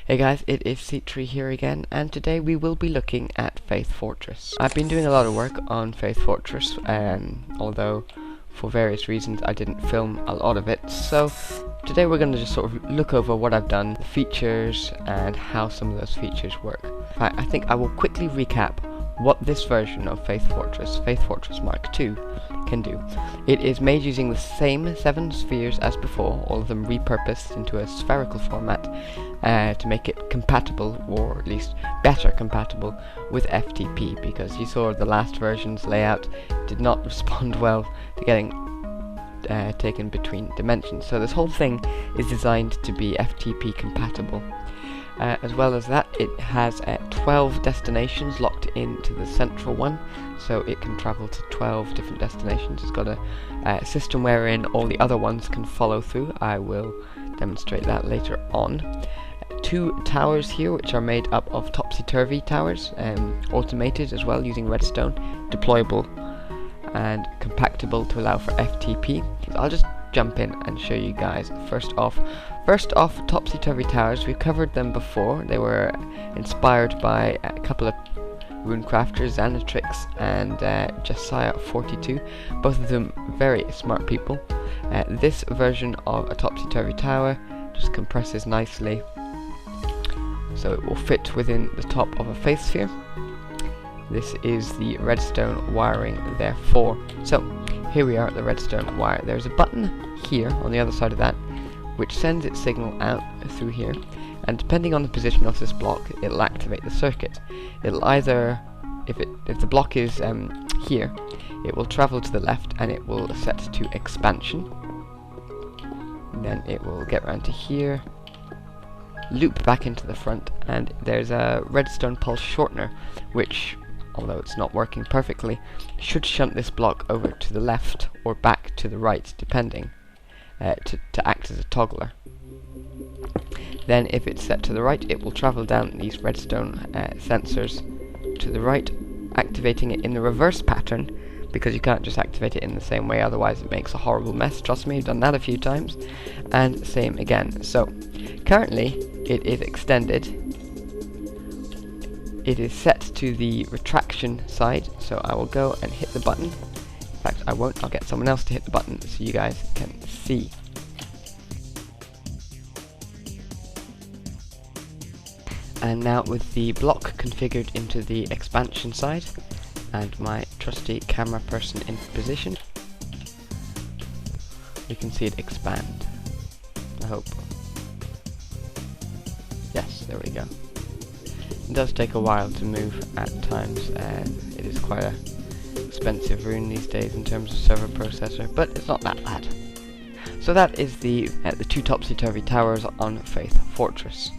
Hey guys, it is Seatree here again, and today we will be looking at Faith Fortress. I've been doing a lot of work on Faith Fortress, although for various reasons I didn't film a lot of it, so today we're going to just sort of look over what I've done, the features, and how some of those features work. I think I will quickly recap what this version of Faith Fortress Mark II, can do. It is made using the same 7 spheres as before, all of them repurposed into a spherical format to make it compatible, or at least better compatible, with FTP, because you saw the last version's layout did not respond well to getting taken between dimensions. So this whole thing is designed to be FTP compatible. As well as that, it has 12 destinations locked into the central one, so it can travel to 12 different destinations. It's got a system wherein all the other ones can follow through. I will demonstrate that later on. 2 towers here, which are made up of Topsy-turvy towers, automated as well using redstone, deployable and compactable to allow for FTP. I'll just jump in and show you guys. First off, Topsy-turvy towers. We've covered them before. They were inspired by a couple of Runecrafters, Xanatrix and Josiah42, both of them very smart people. This version of a Topsy-turvy tower just compresses nicely, so it will fit within the top of a faith sphere. This is the redstone wiring therefore. So here we are at the redstone wire. There's a button here on the other side of that which sends its signal out through here, and depending on the position of this block, it'll activate the circuit. It'll either, if the block is here, it will travel to the left and it will set to expansion. Then it will get around to here, loop back into the front, and there's a redstone pulse shortener which, although it's not working perfectly, should shunt this block over to the left or back to the right, depending, to act as a toggler. Then if it's set to the right, it will travel down these redstone sensors to the right, activating it in the reverse pattern, because you can't just activate it in the same way, otherwise it makes a horrible mess. Trust me, I've done that a few times. And same again. So currently it is extended. It is set to the retraction side, so I will go and hit the button. In fact, I won't, I'll get someone else to hit the button so you guys can see. And now with the block configured into the expansion side, and my trusty camera person in position, you can see it expand. I hope. Yes, there we go. It does take a while to move at times. It is quite a expensive rune these days in terms of server processor, but it's not that bad. So that is the 2 Topsy-turvy towers on Faith Fortress.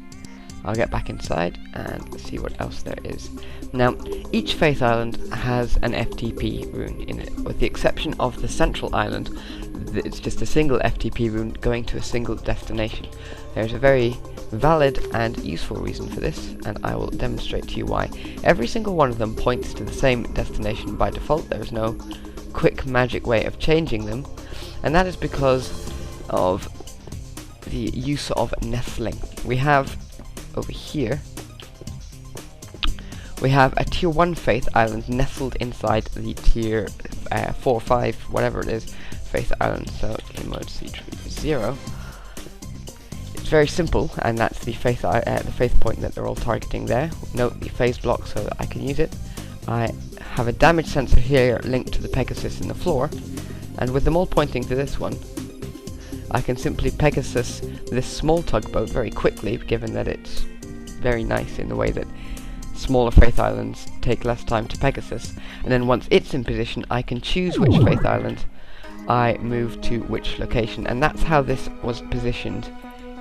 I'll get back inside and see what else there is. Now, each Faith Island has an FTP rune in it, with the exception of the central island. It's just a single FTP rune going to a single destination. There's a very valid and useful reason for this, and I will demonstrate to you why. Every single one of them points to the same destination by default. There's no quick magic way of changing them, and that is because of the use of nestling. We have over here, we have a tier 1 Faith Island nestled inside the tier 4 or 5, whatever it is, Faith Island. So in mode C3 0, it's very simple, and that's the faith point that they're all targeting there. Note the phase block so that I can use it. I have a damage sensor here linked to the Pegasus in the floor, and with them all pointing to this one, I can simply Pegasus this small tugboat very quickly, given that it's very nice in the way that smaller Faith Islands take less time to Pegasus, and then once it's in position I can choose which Faith Island I move to which location, and that's how this was positioned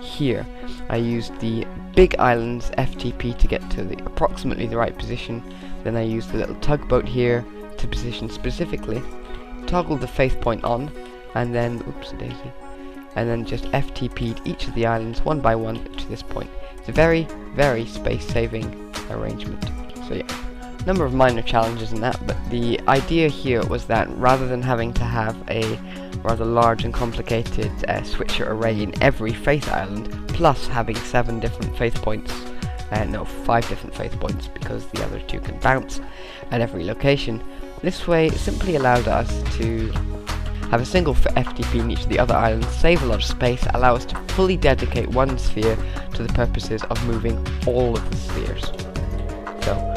here. I used the big island's FTP to get to approximately the right position, then I used the little tugboat here to position specifically, toggled the faith point on, and then, oops daisy, and then just FTP'd each of the islands one by one to this point. It's a very, very space-saving arrangement. So yeah, number of minor challenges in that, but the idea here was that rather than having to have a rather large and complicated switcher array in every faith island, plus having 7 different faith points, no, 5 different faith points because the other 2 can bounce at every location, this way it simply allowed us to have a single FTP in each of the other islands, save a lot of space, allow us to fully dedicate one sphere to the purposes of moving all of the spheres. So,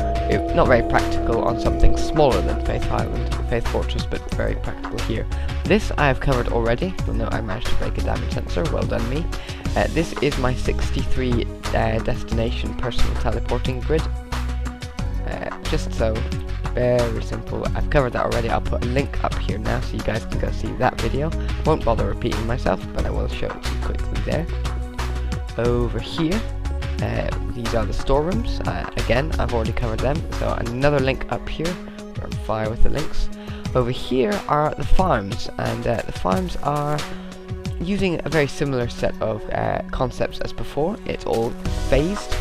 not very practical on something smaller than Faith Fortress, but very practical here. This I have covered already. You'll note I managed to break a damage sensor, well done me. This is my 63 destination personal teleporting grid. Just so, very simple. I've covered that already. I'll put a link up here now so you guys can go see that video. Won't bother repeating myself, but I will show it to you quickly there. Over here, these are the storerooms. Again, I've already covered them, so another link up here. We're on fire with the links. Over here are the farms, and the farms are using a very similar set of concepts as before. It's all phased.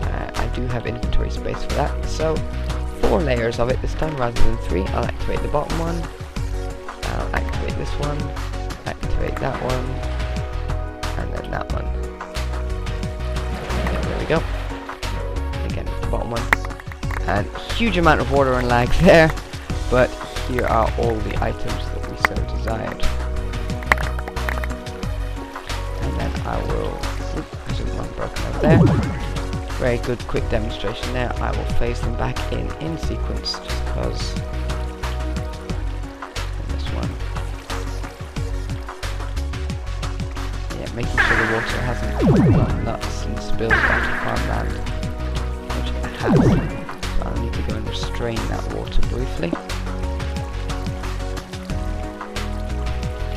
I do have inventory space for that, so 4 layers of it this time rather than 3. I'll activate the bottom one, I'll activate this one, activate that one, and then that one. There we go. Again, the bottom one. And huge amount of water and lag there, but here are all the items that we so desired. And then I will... there's one broken over there. Very good quick demonstration there. I will phase them back in sequence just because. And this one. Yeah, making sure the water hasn't gone nuts and spilled onto farmland, which it has. So I'll need to go and restrain that water briefly.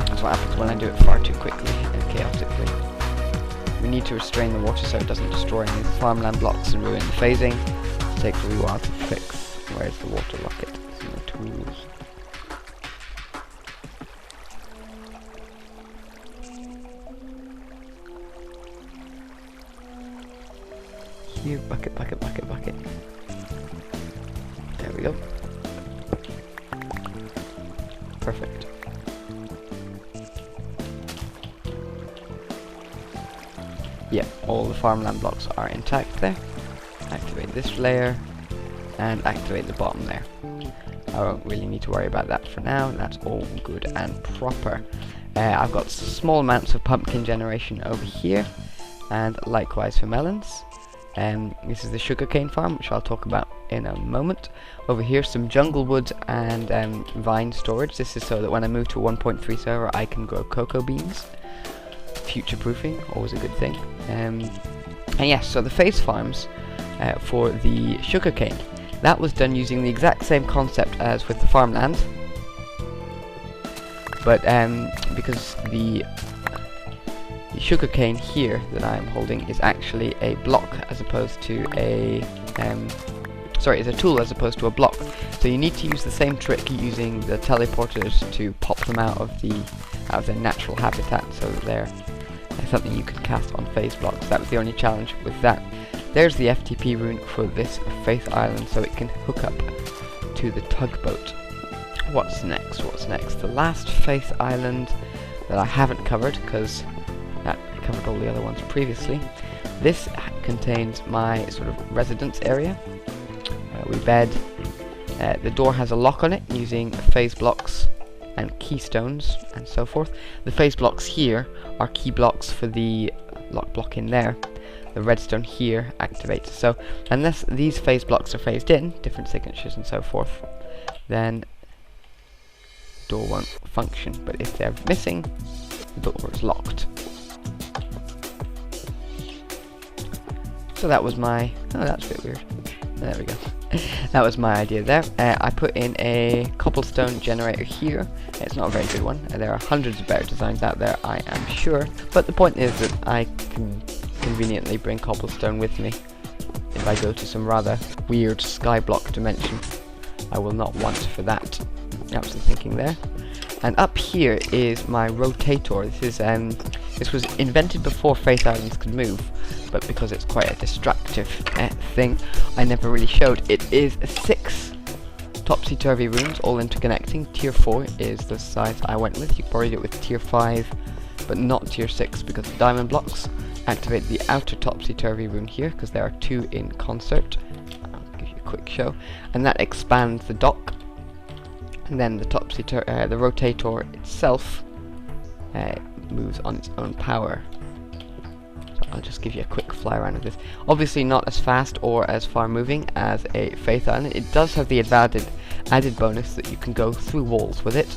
That's what happens when I do it far too quickly and chaotically. We need to restrain the water so it doesn't destroy any of the farmland blocks and ruin the phasing. It takes a wee while to fix. Where's the water rocket? It's in the tools. Here, bucket, bucket, bucket, bucket. There we go. Perfect. Yeah, all the farmland blocks are intact there. Activate this layer and activate the bottom layer. I don't really need to worry about that for now. That's all good and proper. I've got small amounts of pumpkin generation over here, and likewise for melons. This is the sugarcane farm, which I'll talk about in a moment. Over here, some jungle wood and vine storage. This is so that when I move to a 1.3 server, I can grow cocoa beans. Future-proofing, always a good thing. And yes, so the phase farms for the sugarcane, that was done using the exact same concept as with the farmland, but because the sugarcane here that I'm holding is actually a block as opposed to a it's a tool as opposed to a block, so you need to use the same trick using the teleporters to pop them out of their natural habitat, so that they're something you can cast on phase blocks. That was the only challenge with that. There's the FTP rune for this Faith Island, so it can hook up to the tugboat. What's next? What's next? The last Faith Island that I haven't covered, because that covered all the other ones previously. This contains my sort of residence area. We bed. The door has a lock on it using phase blocks and keystones and so forth. The phase blocks here are key blocks for the lock block in there. The redstone here activates. So unless these phase blocks are phased in, different signatures and so forth, then the door won't function. But if they're missing, the door is locked. So that was my... oh, that's a bit weird. There we go. That was my idea there. I put in a cobblestone generator here. It's not a very good one. There are hundreds of better designs out there, I am sure. But the point is that I can conveniently bring cobblestone with me. If I go to some rather weird skyblock dimension, I will not want for that. That was the thinking there. And up here is my rotator. This is This was invented before Faith Islands could move, but because it's quite a destructive thing, I never really showed. It is 6 Topsy-turvy runes, all interconnecting. Tier 4 is the size I went with. You could probably do it with Tier 5, but not Tier 6 because the diamond blocks. Activate the outer Topsy-turvy rune here, because there are 2 in concert. I'll give you a quick show. And that expands the dock. And then the the rotator itself moves on its own power. So I'll just give you a quick fly around of this. Obviously not as fast or as far moving as a Faith Island. It does have the added bonus that you can go through walls with it.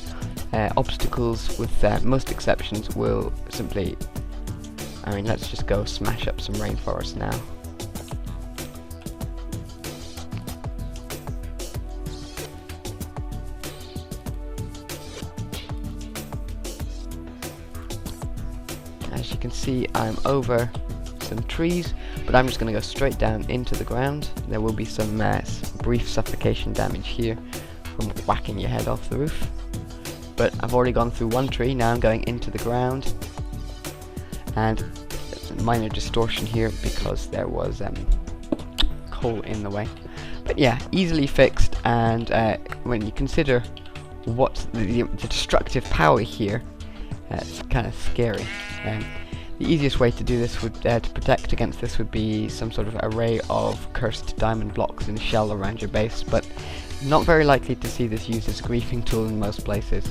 Obstacles, with most exceptions, will simply... I mean, let's just go smash up some rainforest now. As you can see, I'm over some trees, but I'm just going to go straight down into the ground. There will be some brief suffocation damage here from whacking your head off the roof. But I've already gone through one tree, now I'm going into the ground. And minor distortion here because there was coal in the way. But yeah, easily fixed, and when you consider what's the destructive power here, it's kind of scary. The easiest way to do this would to protect against this would be some sort of array of cursed diamond blocks in a shell around your base, but not very likely to see this used as a griefing tool in most places.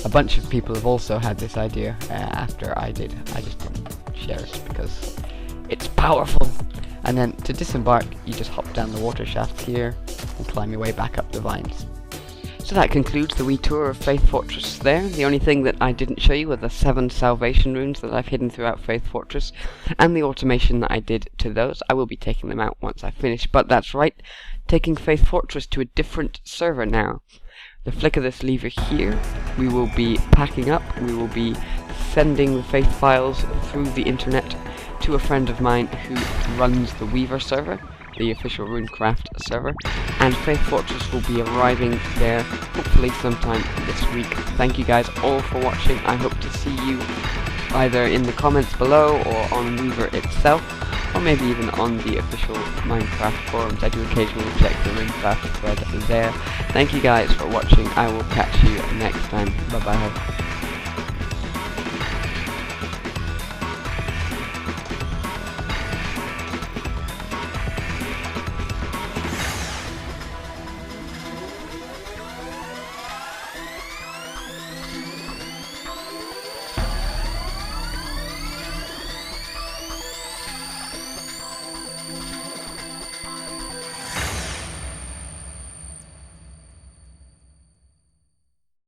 A bunch of people have also had this idea after I did. I just didn't share it because it's powerful. And then to disembark, you just hop down the water shaft here and climb your way back up the vines. So that concludes the wee tour of Faith Fortress there. The only thing that I didn't show you were the 7 salvation runes that I've hidden throughout Faith Fortress, and the automation that I did to those. I will be taking them out once I finish, but that's right, taking Faith Fortress to a different server now. The flick of this lever here, we will be packing up, we will be sending the Faith files through the internet to a friend of mine who runs the Weaver server, the official Runecraft server, and Faith Fortress will be arriving there hopefully sometime this week. Thank you guys all for watching. I hope to see you either in the comments below or on Weaver itself, or maybe even on the official Minecraft forums. I do occasionally check the Runecraft thread there. Thank you guys for watching. I will catch you next time. Bye bye.